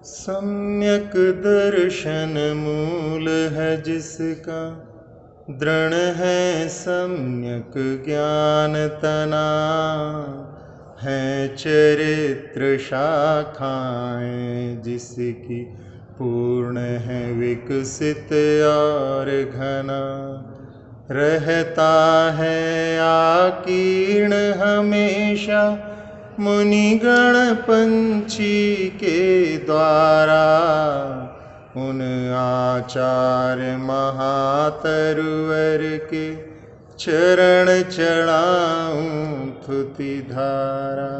सम्यक दर्शन मूल है जिसका, दृढ़ है सम्यक ज्ञान तना, है चरित्र शाखाएं जिसकी, पूर्ण है विकसित और घना, रहता है आकीर्ण हमेशा, मुनिगण पंछी के द्वारा, उन आचार्य महातरुवर के चरण चढ़ाऊं थुति धारा।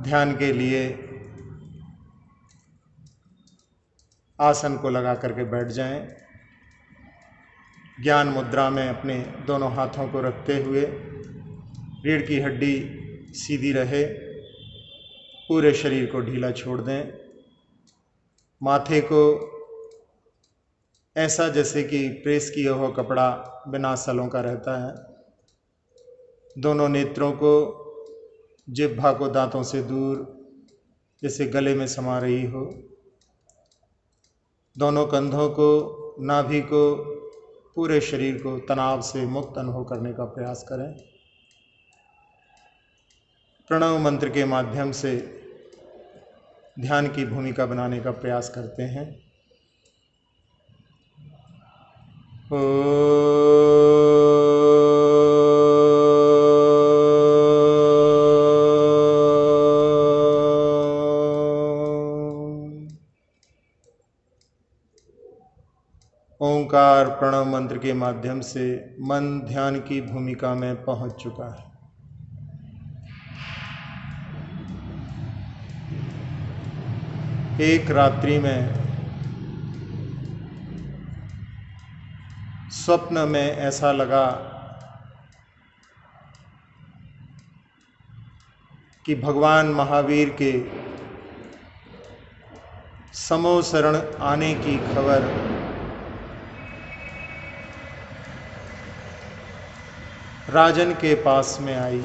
ध्यान के लिए आसन को लगा करके बैठ जाएं। ज्ञान मुद्रा में अपने दोनों हाथों को रखते हुए रीढ़ की हड्डी सीधी रहे, पूरे शरीर को ढीला छोड़ दें। माथे को ऐसा जैसे कि प्रेस किया हुआ कपड़ा बिना सलों का रहता है। दोनों नेत्रों को, जिह्वा को दांतों से दूर जैसे गले में समा रही हो। दोनों कंधों को, नाभि को, पूरे शरीर को तनाव से मुक्त अनुभव करने का प्रयास करें। प्रणव मंत्र के माध्यम से ध्यान की भूमिका बनाने का प्रयास करते हैं। ओंकार प्रणव मंत्र के माध्यम से मन ध्यान की भूमिका में पहुंच चुका है। एक रात्रि में स्वप्न में ऐसा लगा कि भगवान महावीर के समो शरण आने की खबर राजन के पास में आई।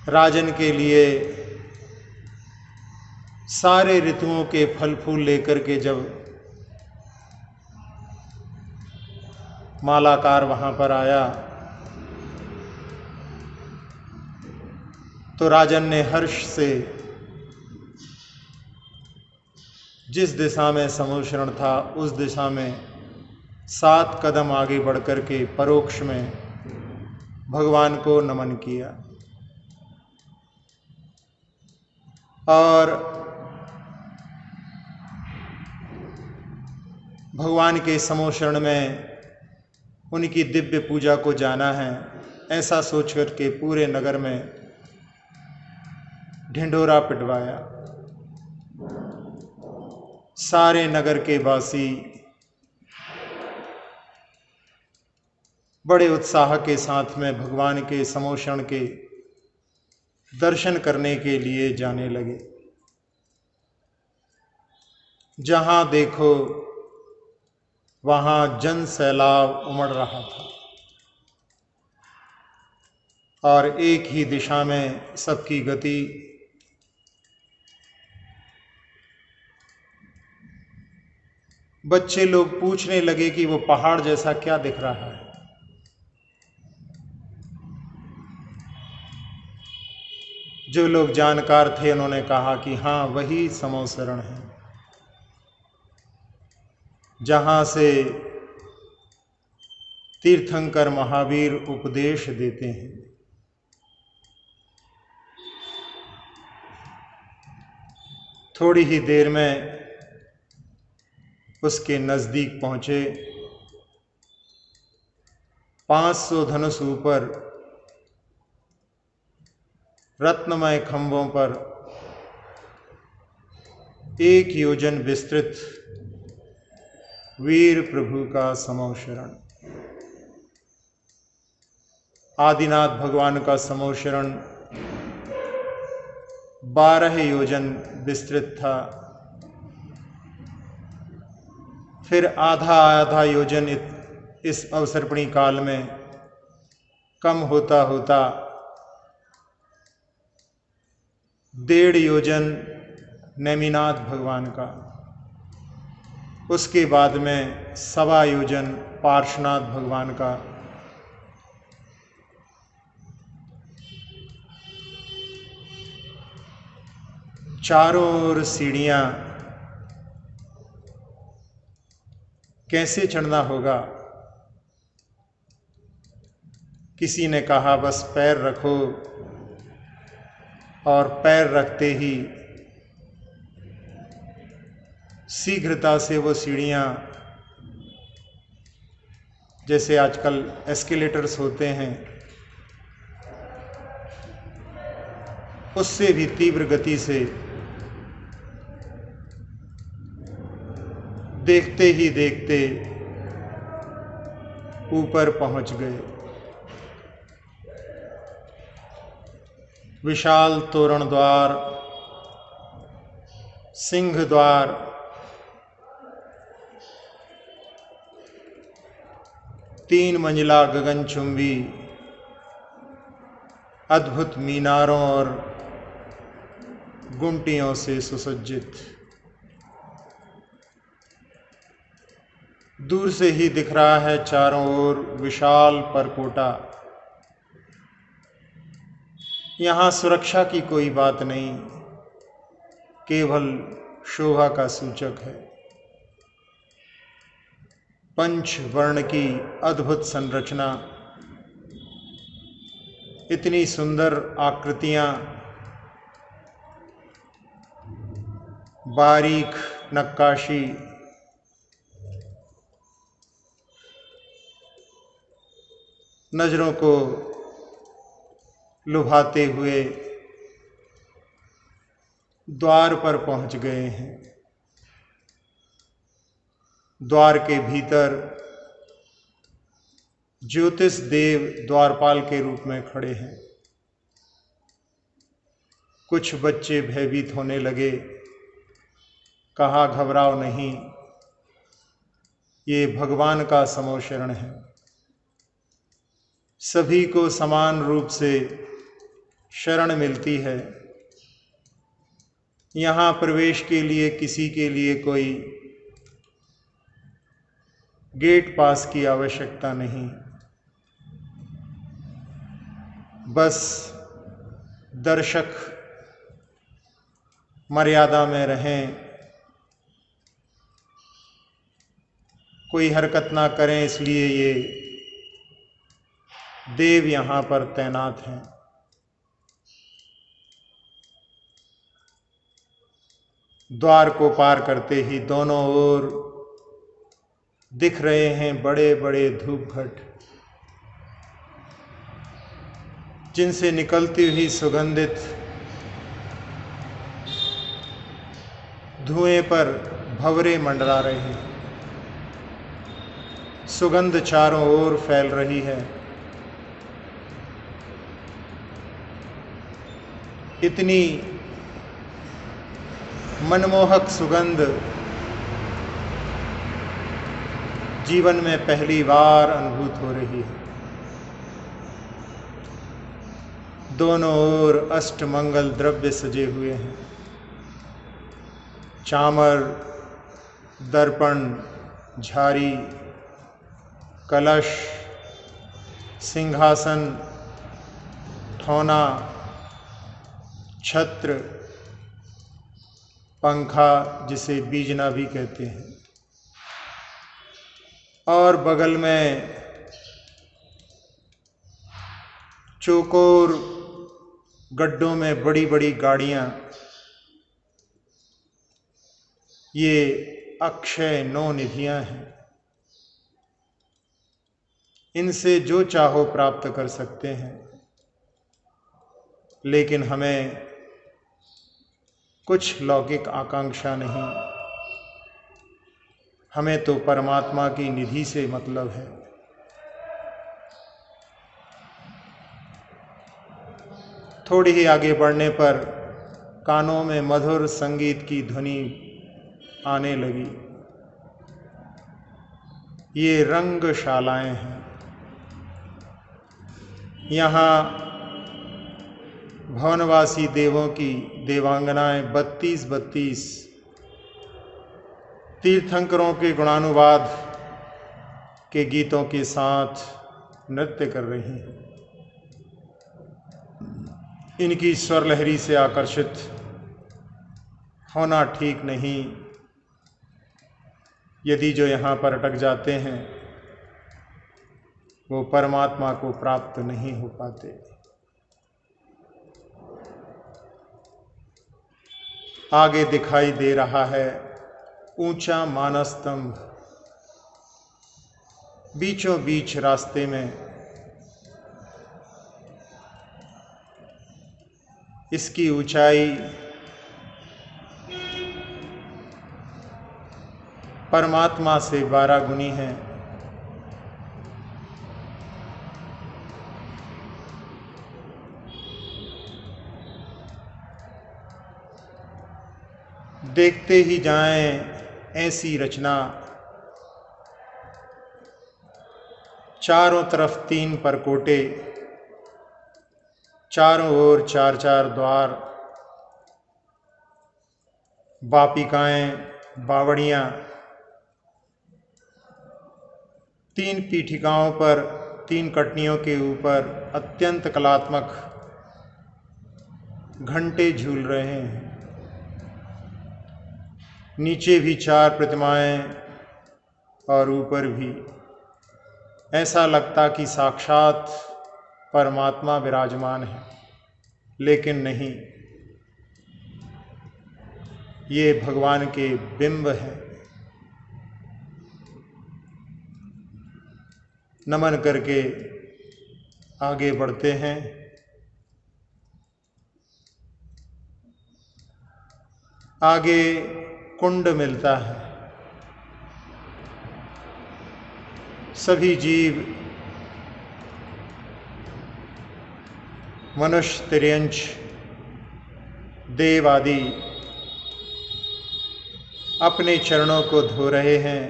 राजन के लिए सारे ऋतुओं के फल फूल लेकर के जब मालाकार वहां पर आया तो राजन ने हर्ष से जिस दिशा में समोशरण था उस दिशा में 7 कदम आगे बढ़कर के परोक्ष में भगवान को नमन किया और भगवान के समोशरण में उनकी दिव्य पूजा को जाना है, ऐसा सोचकर के पूरे नगर में ढिंढोरा पिटवाया। सारे नगर के वासी बड़े उत्साह के साथ में भगवान के समोशरण के दर्शन करने के लिए जाने लगे। जहां देखो वहां जन सैलाब उमड़ रहा था और एक ही दिशा में सबकी गति। बच्चे लोग पूछने लगे कि वो पहाड़ जैसा क्या दिख रहा है। जो लोग जानकार थे उन्होंने कहा कि हाँ, वही समोशरण है जहां से तीर्थंकर महावीर उपदेश देते हैं। थोड़ी ही देर में उसके नजदीक पहुंचे 500 धनुष ऊपर, रत्नमय खंभों पर 1 योजन विस्तृत वीर प्रभु का समो शरण। आदिनाथ भगवान का समो शरण 12 योजन विस्तृत था। फिर आधा आधा योजन इस अवसर्पणी काल में कम होता होता 1.5 योजन नेमिनाथ भगवान का, उसके बाद में 1.25 योजन पार्श्वनाथ भगवान का, चारों ओर सीढ़ियां कैसे चढ़ना होगा। किसी ने कहा बस पैर रखो, और पैर रखते ही शीघ्रता से वो सीढ़ियां, जैसे आजकल एस्केलेटर्स होते हैं, उससे भी तीव्र गति से देखते ही देखते ऊपर पहुंच गए। विशाल तोरण द्वार, सिंह द्वार, तीन मंजिला गगनचुंबी अद्भुत मीनारों और गुंटियों से सुसज्जित। दूर से ही दिख रहा है चारों ओर विशाल परकोटा। यहाँ सुरक्षा की कोई बात नहीं, केवल शोभा का सूचक है। पंचवर्ण की अद्भुत संरचना, इतनी सुंदर आकृतियां, बारीक नक्काशी, नजरों को लुभाते हुए द्वार पर पहुंच गए हैं। द्वार के भीतर ज्योतिष देव द्वारपाल के रूप में खड़े हैं। कुछ बच्चे भयभीत होने लगे, कहा घबराओ नहीं, ये भगवान का समो शरण है, सभी को समान रूप से शरण मिलती है। यहाँ प्रवेश के लिए किसी के लिए कोई गेट पास की आवश्यकता नहीं, बस दर्शक मर्यादा में रहें, कोई हरकत ना करें, इसलिए ये देव यहाँ पर तैनात हैं। द्वार को पार करते ही दोनों ओर दिख रहे हैं बड़े बड़े धूप घट, जिनसे निकलती हुई सुगंधित धुएं पर भंवरे मंडरा रहे हैं। सुगंध चारों ओर फैल रही है। इतनी मनमोहक सुगंध जीवन में पहली बार अनुभूत हो रही है। दोनों ओर अष्टमंगल द्रव्य सजे हुए हैं। चामर, दर्पण, झारी, कलश, सिंहासन, ठौना, छत्र, पंखा जिसे बीजना भी कहते हैं, और बगल में चौकोर गड्ढों में बड़ी बड़ी गाड़ियां। ये अक्षय 9 निधियां हैं। इनसे जो चाहो प्राप्त कर सकते हैं, लेकिन हमें कुछ लौकिक आकांक्षा नहीं, हमें तो परमात्मा की निधि से मतलब है। थोड़ी ही आगे बढ़ने पर कानों में मधुर संगीत की ध्वनि आने लगी। ये रंगशालाएं हैं। यहाँ भवनवासी देवों की देवांगनाएं 32 तीर्थंकरों के गुणानुवाद के गीतों के साथ नृत्य कर रही हैं। इनकी स्वर लहरी से आकर्षित होना ठीक नहीं। यदि जो यहाँ पर अटक जाते हैं वो परमात्मा को प्राप्त नहीं हो पाते। आगे दिखाई दे रहा है ऊंचा मानस्तंभ, बीचों बीच रास्ते में। इसकी ऊंचाई परमात्मा से 12 गुनी है। देखते ही जाएं ऐसी रचना, चारों तरफ 3 परकोटे, चारों ओर 4 द्वार, बापिकाएं, बावड़ियां, 3 पीठिकाओं पर 3 कटनियों के ऊपर अत्यंत कलात्मक घंटे झूल रहे हैं। नीचे भी 4 प्रतिमाएं और ऊपर भी। ऐसा लगता कि साक्षात परमात्मा विराजमान है, लेकिन नहीं, ये भगवान के बिंब हैं। नमन करके आगे बढ़ते हैं। आगे कुंड मिलता है। सभी जीव, मनुष्य, तिर्यंच, देव आदि अपने चरणों को धो रहे हैं।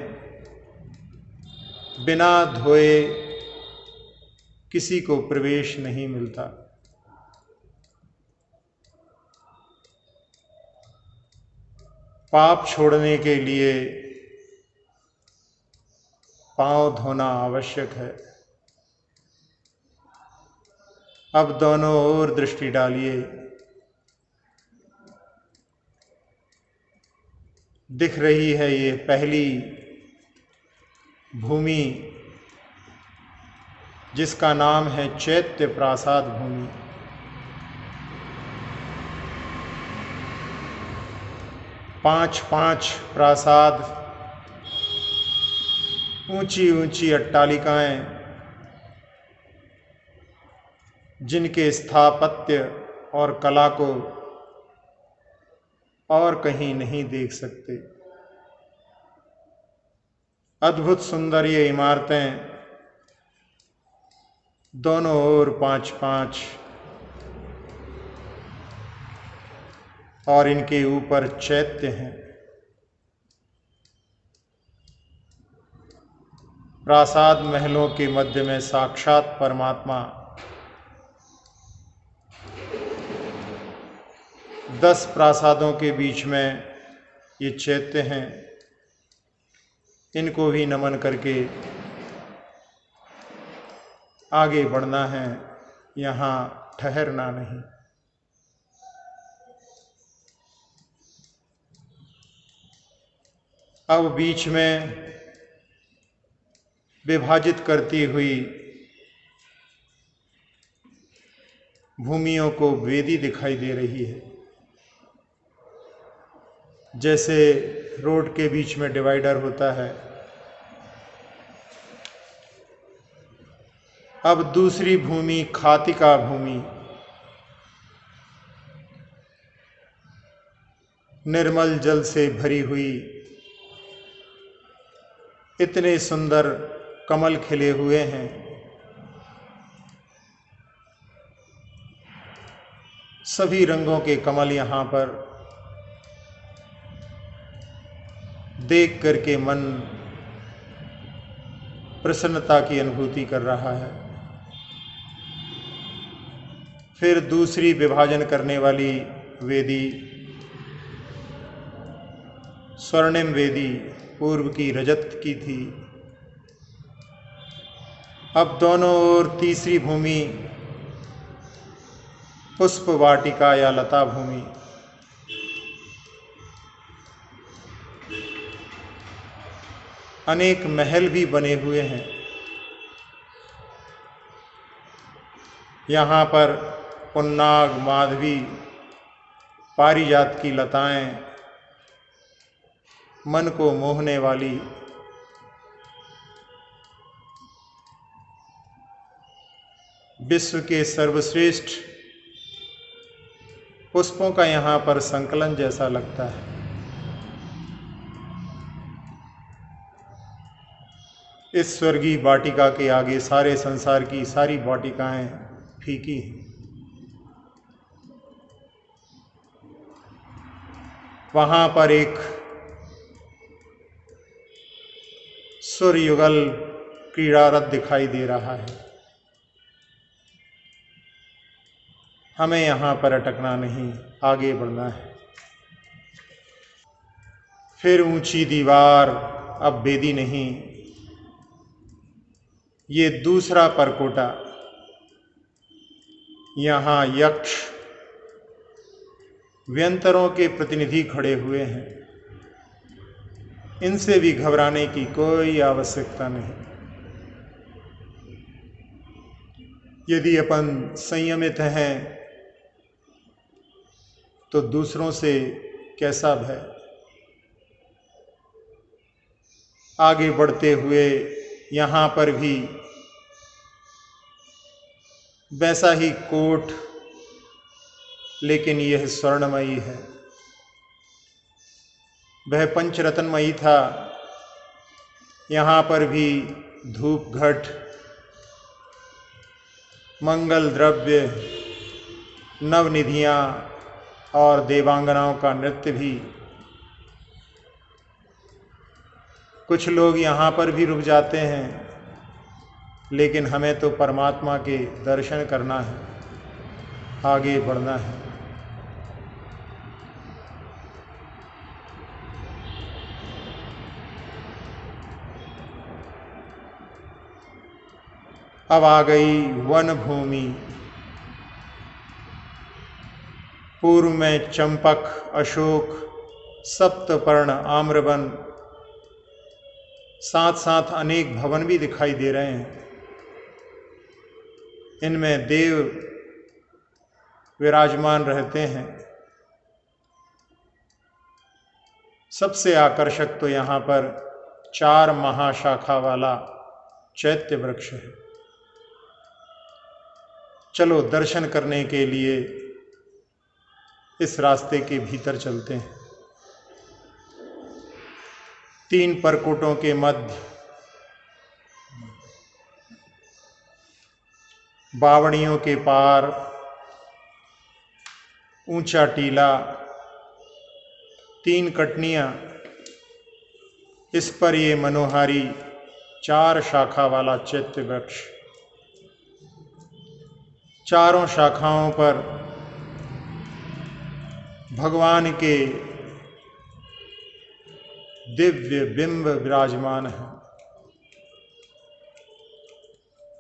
बिना धोए किसी को प्रवेश नहीं मिलता। पाप छोड़ने के लिए पांव धोना आवश्यक है। अब दोनों ओर दृष्टि डालिए। दिख रही है ये पहली भूमि, जिसका नाम है चैत्य प्रासाद भूमि। पांच प्रासाद, ऊंची ऊंची अट्टालिकाएं, जिनके स्थापत्य और कला को और कहीं नहीं देख सकते। अद्भुत सुंदर ये इमारतें, दोनों ओर 5 और इनके ऊपर चैत्य हैं। प्रासाद महलों के मध्य में साक्षात परमात्मा 10 प्रासादों के बीच में ये चैत्य हैं। इनको भी नमन करके आगे बढ़ना है, यहाँ ठहरना नहीं। अब बीच में विभाजित करती हुई भूमियों को वेदी दिखाई दे रही है। जैसे रोड के बीच में डिवाइडर होता है, अब दूसरी भूमि खातिका भूमि, निर्मल जल से भरी हुई, इतने सुंदर कमल खिले हुए हैं। सभी रंगों के कमल यहाँ पर देख करके मन प्रसन्नता की अनुभूति कर रहा है। फिर दूसरी विभाजन करने वाली वेदी, स्वर्णिम वेदी, पूर्व की रजत की थी। अब दोनों ओर तीसरी भूमि पुष्प वाटिका या लता भूमि, अनेक महल भी बने हुए हैं। यहाँ पर पुन्नाग, माधवी, पारिजात की लताएं, मन को मोहने वाली, विश्व के सर्वश्रेष्ठ पुष्पों का यहाँ पर संकलन जैसा लगता है। इस स्वर्गीय वाटिका के आगे सारे संसार की सारी वाटिकाएं फीकी हैं। वहाँ पर एक सूर्ययुगल क्रीड़ारत दिखाई दे रहा है। हमें यहाँ पर अटकना नहीं, आगे बढ़ना है। फिर ऊंची दीवार, अब बेदी नहीं, ये दूसरा परकोटा। यहाँ यक्ष, व्यंतरों के प्रतिनिधि खड़े हुए हैं। इनसे भी घबराने की कोई आवश्यकता नहीं। यदि अपन संयमित हैं तो दूसरों से कैसा भय। आगे बढ़ते हुए यहाँ पर भी वैसा ही कोट, लेकिन यह स्वर्णमयी है। वह पंचरत्नमयी था। यहाँ पर भी धूप घट, मंगल द्रव्य, नवनिधियाँ और देवांगनाओं का नृत्य भी। कुछ लोग यहाँ पर भी रुक जाते हैं, लेकिन हमें तो परमात्मा के दर्शन करना है, आगे बढ़ना है। अब आ गई वन भूमि। पूर्व में चंपक, अशोक, सप्तपर्ण, आम्रवन, साथ साथ अनेक भवन भी दिखाई दे रहे हैं। इनमें देव विराजमान रहते हैं। सबसे आकर्षक तो यहाँ पर 4 महाशाखा वाला चैत्य वृक्ष है। चलो दर्शन करने के लिए इस रास्ते के भीतर चलते हैं। 3 परकोटों के मध्य बावड़ियों के पार ऊंचा टीला, 3 कटनियां, इस पर ये मनोहारी 4 शाखा वाला चैत्य वृक्ष। चारों शाखाओं पर भगवान के दिव्य बिंब विराजमान है।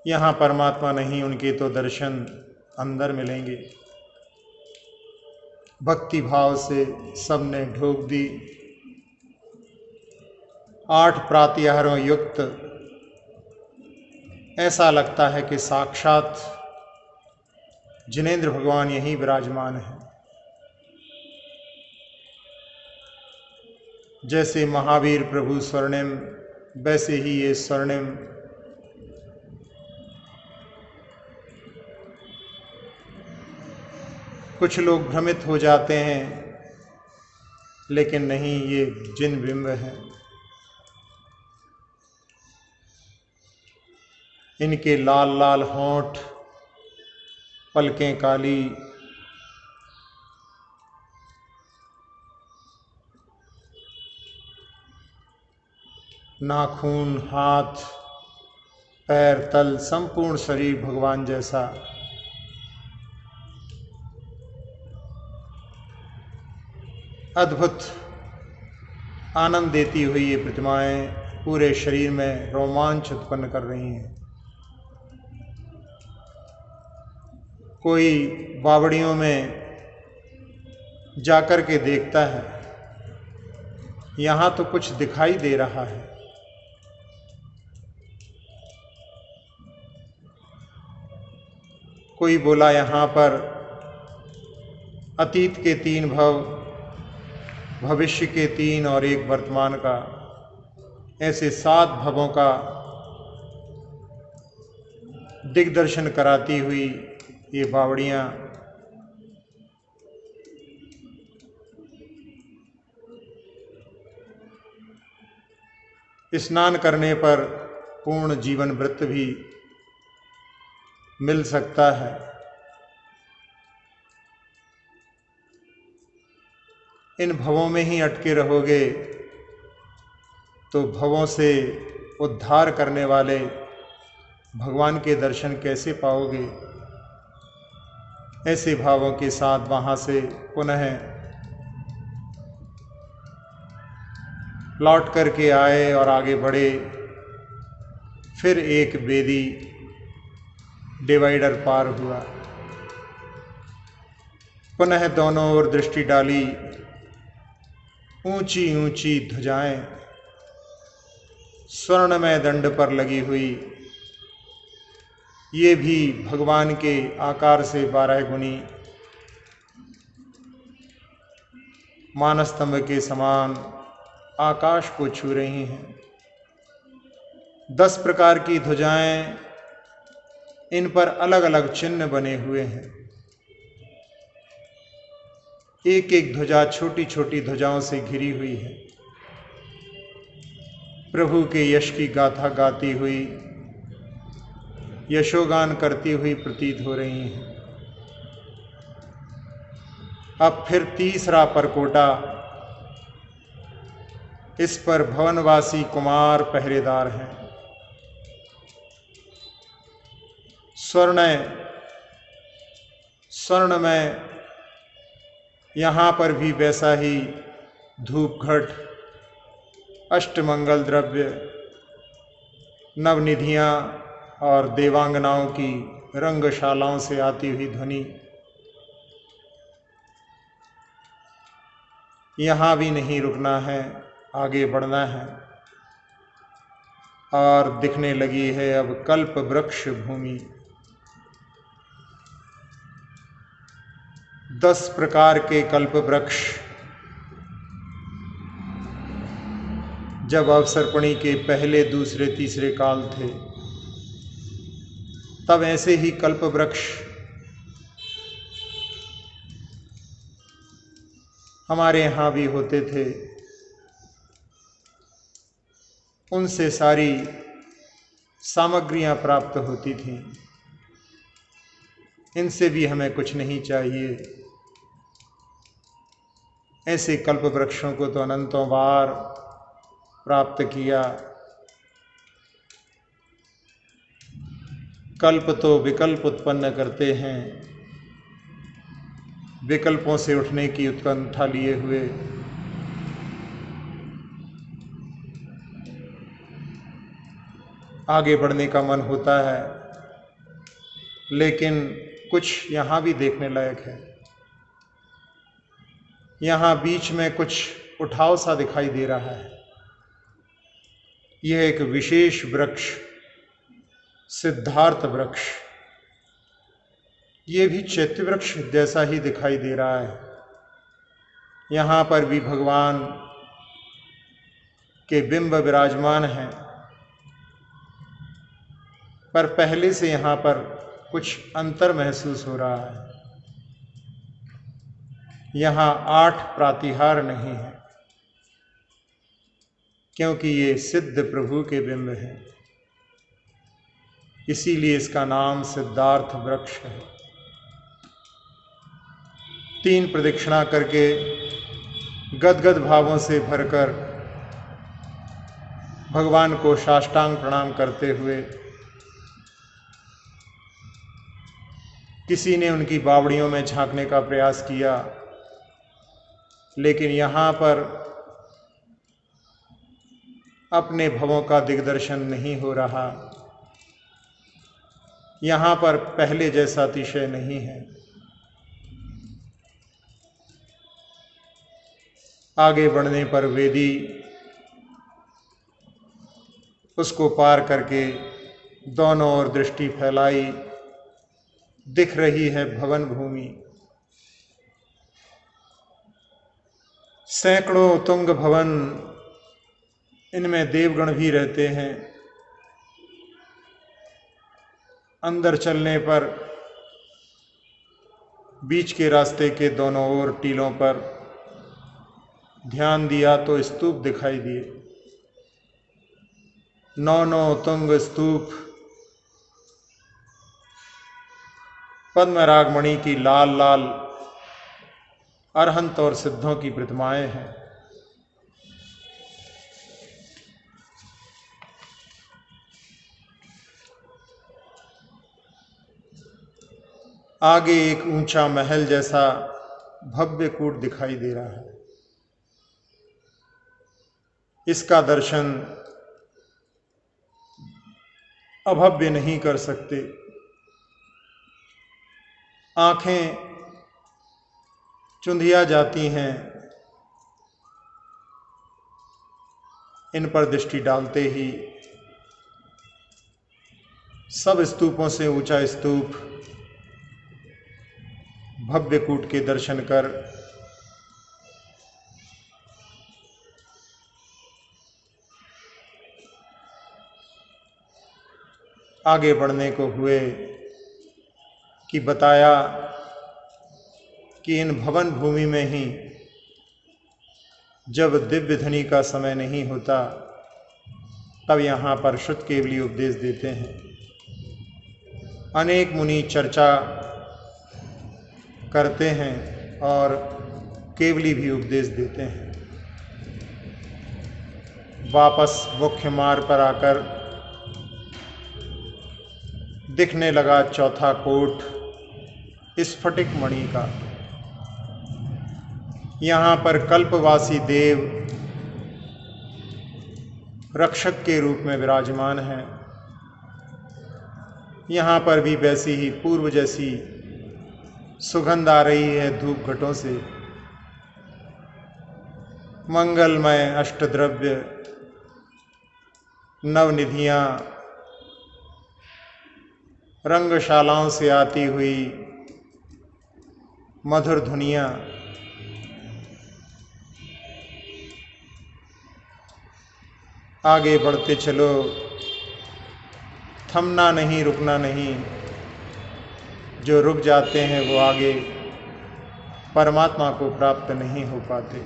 यहाँ परमात्मा नहीं, उनके तो दर्शन अंदर मिलेंगे। भक्ति भाव से सबने ढोक दी। 8 प्रातःहारों युक्त ऐसा लगता है कि साक्षात जिनेंद्र भगवान यहीं विराजमान है। जैसे महावीर प्रभु स्वर्णिम, वैसे ही ये स्वर्णिम कुछ लोग भ्रमित हो जाते हैं, लेकिन नहीं, ये जिन बिंब हैं। इनके लाल लाल होंठ, पलकें काली, नाखून, हाथ, पैर, तल, संपूर्ण शरीर भगवान जैसा। अद्भुत आनंद देती हुई ये प्रतिमाएं पूरे शरीर में रोमांच उत्पन्न कर रही हैं। कोई बावड़ियों में जाकर के देखता है, यहाँ तो कुछ दिखाई दे रहा है। कोई बोला यहाँ पर अतीत के 3 भव, भविष्य के 3 और 1 वर्तमान का, ऐसे 7 भवों का दिग्दर्शन कराती हुई ये बावड़ियाँ स्नान करने पर पूर्ण जीवन वृत्त भी मिल सकता है। इन भवों में ही अटके रहोगे तो भवों से उद्धार करने वाले भगवान के दर्शन कैसे पाओगे। ऐसे भावों के साथ वहाँ से पुनः लौट करके आए और आगे बढ़े। फिर एक बेदी डिवाइडर पार हुआ, पुनः दोनों ओर दृष्टि डाली। ऊंची ऊंची ध्वजाएं स्वर्णमय दंड पर लगी हुई, ये भी भगवान के आकार से 12 गुनी मानस्तंभ के समान आकाश को छू रही हैं। 10 प्रकार की ध्वजाएं, इन पर अलग अलग चिन्ह बने हुए हैं। एक एक ध्वजा छोटी छोटी ध्वजाओं से घिरी हुई है। प्रभु के यश की गाथा गाती हुई, यशोगान करती हुई प्रतीत हो रही हैं। अब फिर तीसरा परकोटा, इस पर भवनवासी कुमार पहरेदार हैं। स्वर्ण में यहाँ पर भी वैसा ही धूप घट, अष्टमंगल द्रव्य, नवनिधियाँ और देवांगनाओं की रंगशालाओं से आती हुई ध्वनि यहाँ भी नहीं रुकना है, आगे बढ़ना है। और दिखने लगी है अब कल्प वृक्ष भूमि। 10 प्रकार के कल्प वृक्ष जब अवसर्पणी के पहले, दूसरे, तीसरे काल थे, तब ऐसे ही कल्प वृक्ष हमारे यहाँ भी होते थे। उनसे सारी सामग्रियाँ प्राप्त होती थीं। इनसे भी हमें कुछ नहीं चाहिए। ऐसे कल्प वृक्षों को तो अनंतों बार प्राप्त किया। कल्प तो विकल्प उत्पन्न करते हैं, विकल्पों से उठने की उत्कंठा लिए हुए आगे बढ़ने का मन होता है। लेकिन कुछ यहाँ भी देखने लायक है। यहाँ बीच में कुछ उठाव सा दिखाई दे रहा है। यह एक विशेष वृक्ष, सिद्धार्थ वृक्ष, ये भी चैत्य वृक्ष जैसा ही दिखाई दे रहा है। यहाँ पर भी भगवान के बिंब विराजमान हैं, पर पहले से यहाँ पर कुछ अंतर महसूस हो रहा है। यहाँ 8 प्रातिहार नहीं है, क्योंकि ये सिद्ध प्रभु के बिंब हैं, इसीलिए इसका नाम सिद्धार्थ वृक्ष है। 3 प्रदक्षिणा करके गदगद भावों से भरकर भगवान को साष्टांग प्रणाम करते हुए किसी ने उनकी बावड़ियों में झांकने का प्रयास किया, लेकिन यहाँ पर अपने भवों का दिग्दर्शन नहीं हो रहा। यहाँ पर पहले जैसा अतिशय नहीं है। आगे बढ़ने पर वेदी उसको पार करके दोनों ओर दृष्टि फैलाई, दिख रही है भवन भूमि। सैकड़ों उत्तुंग भवन, इनमें देवगण भी रहते हैं। अंदर चलने पर बीच के रास्ते के दोनों ओर टीलों पर ध्यान दिया तो स्तूप दिखाई दिए। 9 उत्तुंग स्तूप पद्मरागमणि की लाल लाल अरहंत और सिद्धों की प्रतिमाएं हैं। आगे एक ऊंचा महल जैसा भव्य कूट दिखाई दे रहा है। इसका दर्शन अभव्य नहीं कर सकते। आंखें चुंधिया जाती हैं इन पर दृष्टि डालते ही। सब स्तूपों से ऊंचा स्तूप भव्य कूट के दर्शन कर आगे बढ़ने को हुए कि बताया कि इन भवन भूमि में ही जब दिव्य ध्वनि का समय नहीं होता तब यहाँ पर शुद्ध केवली उपदेश देते हैं। अनेक मुनि चर्चा करते हैं और केवली भी उपदेश देते हैं। वापस मुख्य मार्ग पर आकर दिखने लगा चौथा कोट स्फटिक मणि का। यहाँ पर कल्पवासी देव रक्षक के रूप में विराजमान हैं। यहाँ पर भी वैसी ही पूर्व जैसी सुगंध आ रही है धूप घटों से। मंगलमय अष्टद्रव्य, नवनिधियाँ, रंगशालाओं से आती हुई मधुर धुनियाँ, आगे बढ़ते चलो, थमना नहीं, रुकना नहीं। जो रुक जाते हैं वो आगे परमात्मा को प्राप्त नहीं हो पाते।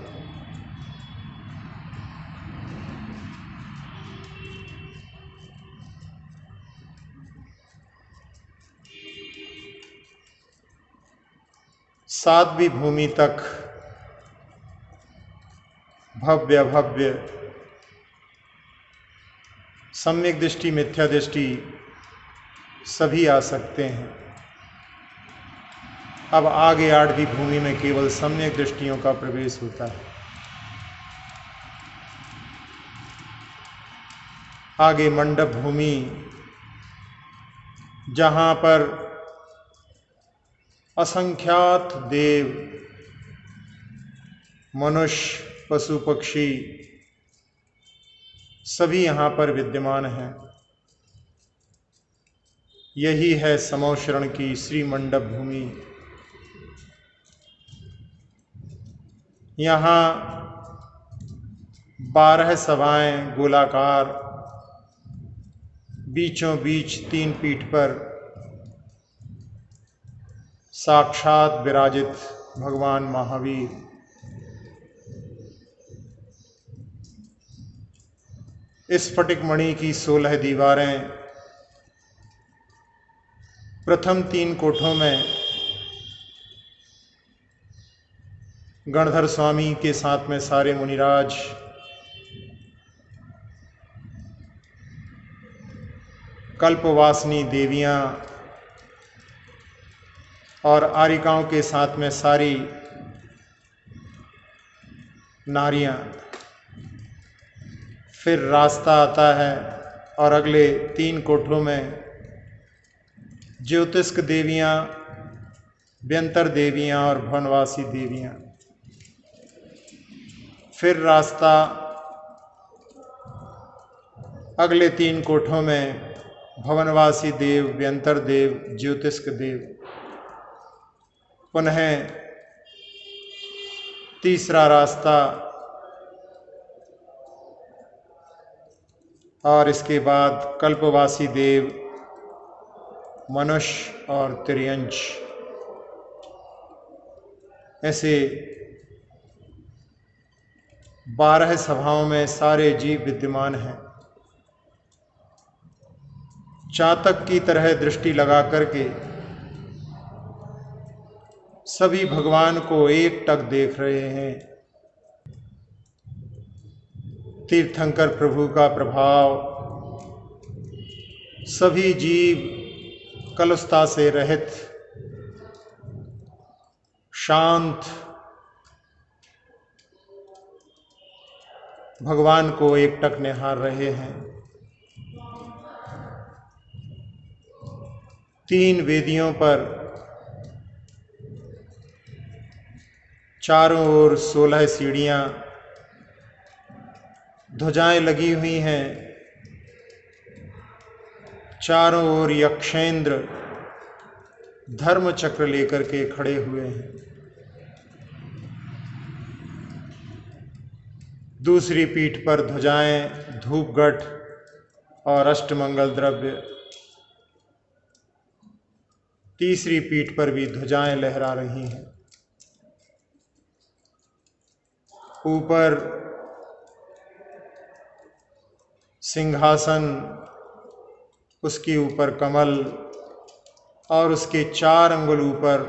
सातवीं भूमि तक भव्य भव्य सम्यक दृष्टि, मिथ्या दृष्टि सभी आ सकते हैं। अब आगे 8वीं भूमि में केवल सम्यक दृष्टियों का प्रवेश होता है। आगे मंडप भूमि, जहाँ पर असंख्यात देव, मनुष्य, पशु पक्षी सभी यहाँ पर विद्यमान हैं। यही है समौशरण की श्री मंडप भूमि। यहाँ 12 सभाएं गोलाकार, बीचों बीच 3 पीठ पर साक्षात विराजित भगवान महावीर। इस स्फटिक मणि की 16 दीवारें प्रथम 3 कोठों में गणधर स्वामी के साथ में सारे मुनिराज, कल्पवासिनी देवियां और आरिकाओं के साथ में सारी नारियां। फिर रास्ता आता है और अगले 3 कोठों में ज्योतिष्क देवियां, व्यंतर देवियां और भवनवासी देवियां। फिर रास्ता अगले 3 कोठों में भवनवासी देव, व्यंतर देव, ज्योतिष्क देव। पुनः तीसरा रास्ता और इसके बाद कल्पवासी देव, मनुष्य और तिर्यंश। ऐसे 12 सभाओं में सारे जीव विद्यमान हैं। चातक की तरह दृष्टि लगा करके सभी भगवान को एक टक देख रहे हैं। तीर्थंकर प्रभु का प्रभाव, सभी जीव कलुषता से रहित, शांत, भगवान को एक टक निहार रहे हैं। 3 वेदियों पर चारों ओर 16 सीढ़ियां, ध्वजाएं लगी हुई हैं। चारों ओर यक्षेंद्र धर्म चक्र लेकर के खड़े हुए हैं। दूसरी पीठ पर ध्वजाएं, धूपघट और अष्टमंगल द्रव्य। तीसरी पीठ पर भी ध्वजाएं लहरा रही हैं। ऊपर सिंहासन, उसके ऊपर कमल और उसके 4 अंगुल ऊपर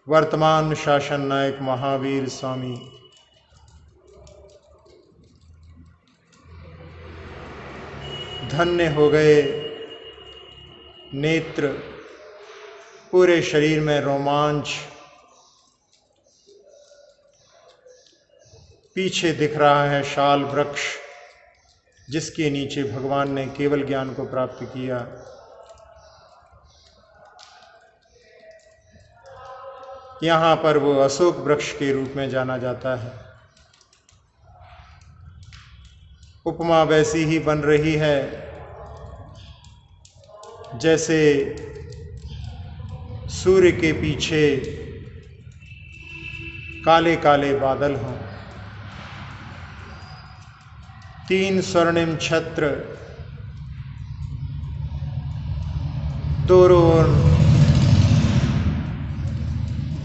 वर्तमान शासन नायक महावीर स्वामी। धन्य हो गए नेत्र, पूरे शरीर में रोमांच। पीछे दिख रहा है शाल वृक्ष, जिसके नीचे भगवान ने केवल ज्ञान को प्राप्त किया। यहाँ पर वो अशोक वृक्ष के रूप में जाना जाता है। उपमा वैसी ही बन रही है जैसे सूर्य के पीछे काले काले बादल हों। 3 स्वर्णिम छत्र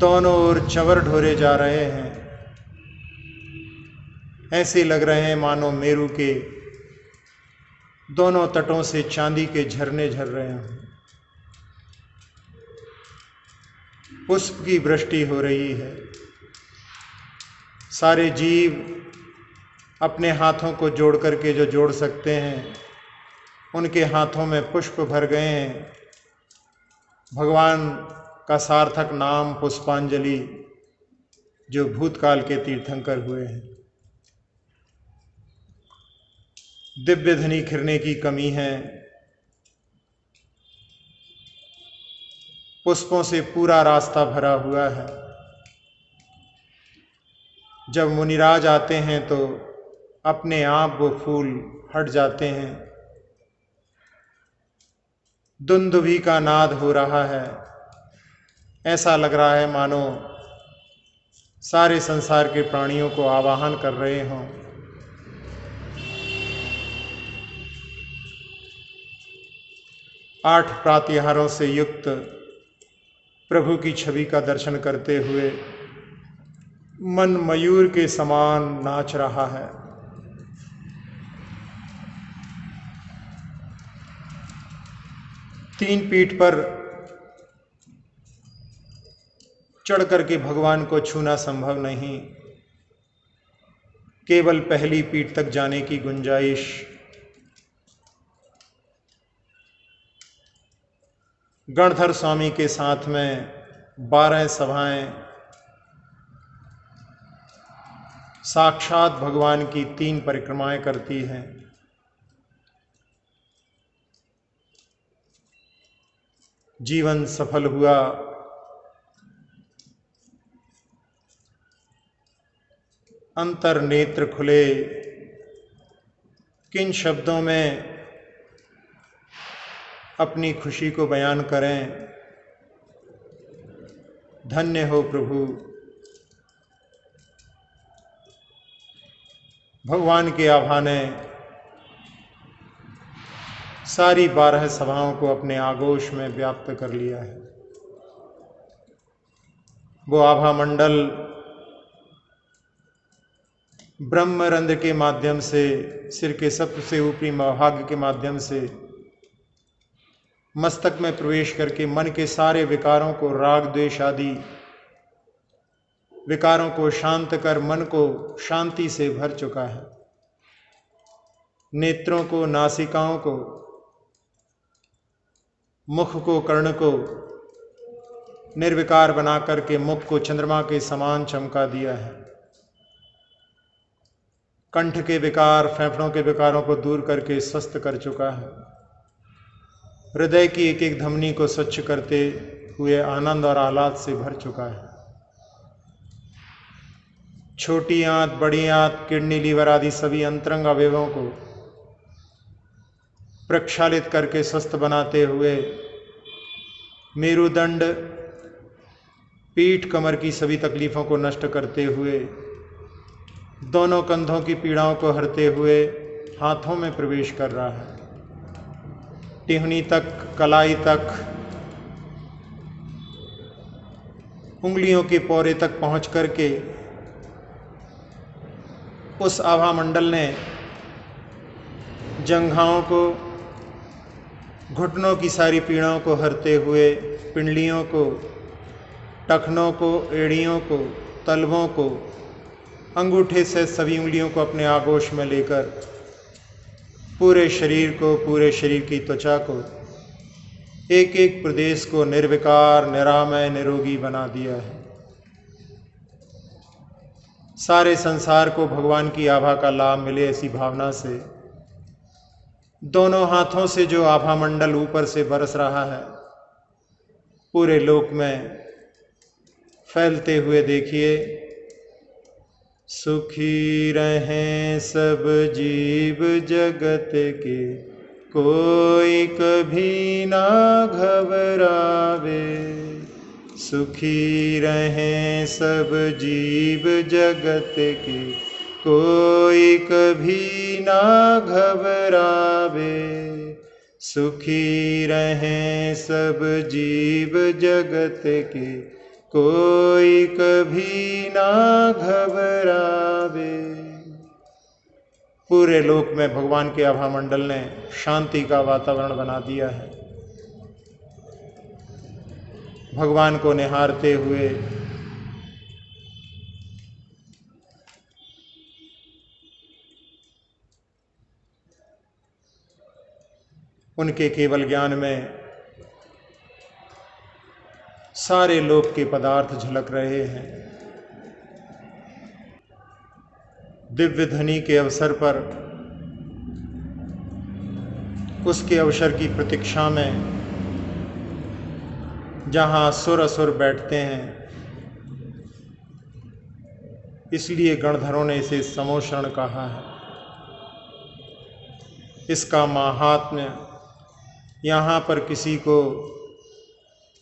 दोनों ओर चंवर ढोरे जा रहे हैं। ऐसे लग रहे हैं मानो मेरू के दोनों तटों से चांदी के झरने झर रहे हैं। पुष्प की वृष्टि हो रही है। सारे जीव अपने हाथों को जोड़ करके जो जोड़ सकते हैं, उनके हाथों में पुष्प भर गए हैं। भगवान का सार्थक नाम पुष्पांजलि, जो भूतकाल के तीर्थंकर हुए हैं। दिव्य धनी खिरने की कमी है। पुष्पों से पूरा रास्ता भरा हुआ है। जब मुनिराज आते हैं तो अपने आप वो फूल हट जाते हैं। दुंदुभी का नाद हो रहा है। ऐसा लग रहा है मानो सारे संसार के प्राणियों को आवाहन कर रहे हों। आठ प्रातिहारों से युक्त प्रभु की छवि का दर्शन करते हुए मन मयूर के समान नाच रहा है। तीन पीठ पर चढ़ करके भगवान को छूना संभव नहीं, केवल पहली पीठ तक जाने की गुंजाइश। गणधर स्वामी के साथ में 12 सभाएं साक्षात भगवान की 3 परिक्रमाएं करती हैं। जीवन सफल हुआ, अंतर नेत्र खुले। किन शब्दों में अपनी खुशी को बयान करें। धन्य हो प्रभु। भगवान के आभा ने सारी 12 सभाओं को अपने आगोश में व्याप्त कर लिया है। वो आभा मंडल ब्रह्मरंध्र के माध्यम से, सिर के सबसे ऊपरी भाग के माध्यम से मस्तक में प्रवेश करके मन के सारे विकारों को, राग द्वेष आदि विकारों को शांत कर मन को शांति से भर चुका है। नेत्रों को, नासिकाओं को, मुख को, कर्ण को निर्विकार बना करके मुख को चंद्रमा के समान चमका दिया है। कंठ के विकार, फेफड़ों के विकारों को दूर करके स्वस्थ कर चुका है। हृदय की एक एक धमनी को स्वच्छ करते हुए आनंद और आह्लाद से भर चुका है। छोटी आंत, बड़ी आंत, किडनी, लीवर आदि सभी अंतरंग अवयवों को प्रक्षालित करके स्वस्थ बनाते हुए मेरुदंड, पीठ, कमर की सभी तकलीफों को नष्ट करते हुए, दोनों कंधों की पीड़ाओं को हरते हुए हाथों में प्रवेश कर रहा है। टिहनी तक, कलाई तक, उंगलियों के पौरे तक पहुंच करके उस आभा मंडल ने जंघाओं को, घुटनों की सारी पीड़ाओं को हरते हुए पिंडलियों को, टखनों को, एड़ियों को, तलवों को, अंगूठे से सभी उंगलियों को अपने आगोश में लेकर पूरे शरीर को, पूरे शरीर की त्वचा को, एक एक प्रदेश को निर्विकार, निरामय, निरोगी बना दिया है। सारे संसार को भगवान की आभा का लाभ मिले, ऐसी भावना से दोनों हाथों से जो आभा मंडल ऊपर से बरस रहा है, पूरे लोक में फैलते हुए देखिए। सुखी रहें सब जीव जगत के, कोई कभी ना घबरावे। सुखी रहें सब जीव जगत के, कोई कभी ना घबरावे। सुखी रहें सब जीव जगत के, कोई कभी ना घबरावे। पूरे लोक में भगवान के आभा मंडल ने शांति का वातावरण बना दिया है। भगवान को निहारते हुए उनके केवल ज्ञान में सारे लोक के पदार्थ झलक रहे हैं। दिव्य धनी के अवसर पर, उसके अवसर की प्रतीक्षा में जहाँ सुर असुर बैठते हैं, इसलिए गणधरों ने इसे समोषण कहा है। इसका माहात्म्य, यहाँ पर किसी को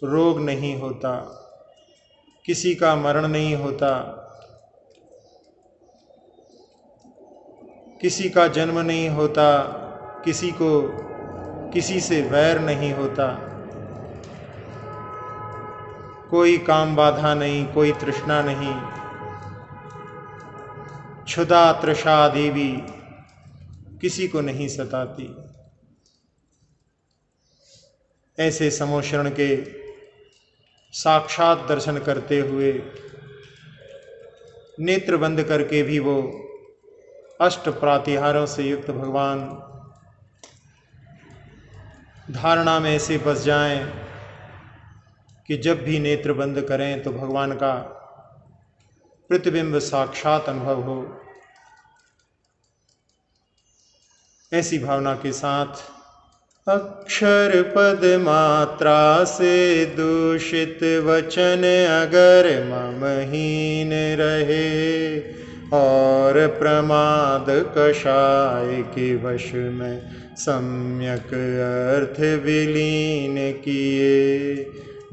रोग नहीं होता, किसी का मरण नहीं होता, किसी का जन्म नहीं होता, किसी को किसी से वैर नहीं होता। कोई काम बाधा नहीं, कोई तृष्णा नहीं, क्षुधा तृषा देवी किसी को नहीं सताती। ऐसे समोशरण के साक्षात दर्शन करते हुए नेत्र बंद करके भी वो अष्ट प्रातिहारों से युक्त भगवान धारणा में ऐसे बस जाएं कि जब भी नेत्र बंद करें तो भगवान का प्रतिबिंब साक्षात अनुभव हो। ऐसी भावना के साथ अक्षर पद मात्रा से दूषित वचन अगर ममहीन रहे और प्रमाद कषाय के वश में सम्यक अर्थ विलीन किए,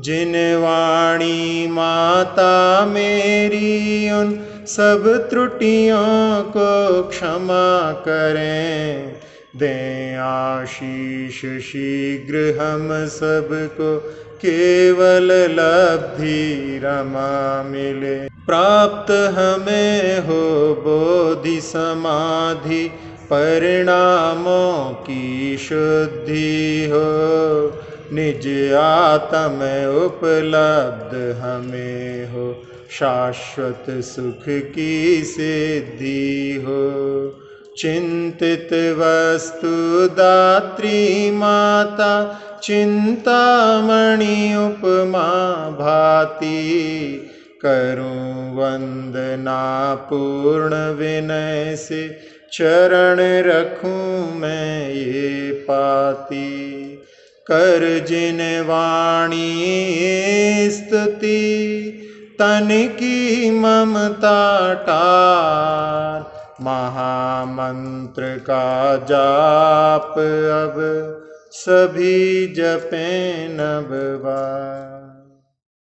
जिन वाणी माता मेरी उन सब त्रुटियों को क्षमा करें, दें आशीष शीघ्र हम सबको केवल लब्धि रमा मिले। प्राप्त हमें हो बोधि समाधि परिणामों की शुद्धि हो, निज आत्म उपलब्ध हमें हो शाश्वत सुख की सिद्धि हो। चिंतित वस्तु दात्री माता चिंतामणि उपमा भाती, करूं वंदना पूर्ण विनय से चरण रखूं मैं ये पाती। कर जिन वाणी स्तुति तन की ममता टार, महामंत्र का जाप अब सभी जपें नव बार।